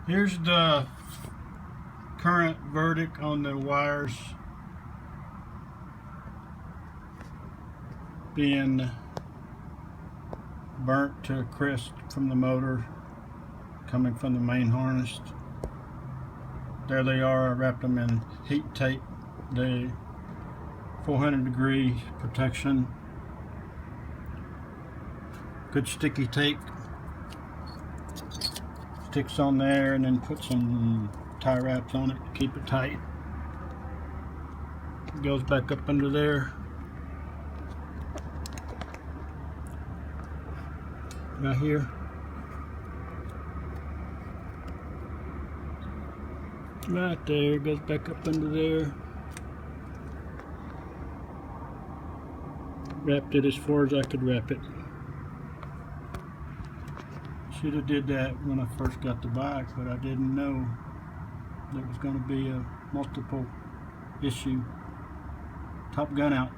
Here's the current verdict on the wires being burnt to a crisp from the motor coming from the main harness. There they are. I wrapped them in heat tape, the 400-degree protection, good sticky tape. Sticks on there, and then put some tie wraps on it to keep it tight. It goes back up under there. Right here. Right there, goes back up under there. Wrapped it as far as I could wrap it. Should have did that when I first got the bike, but I didn't know there was going to be a multiple issue. Top Gun out.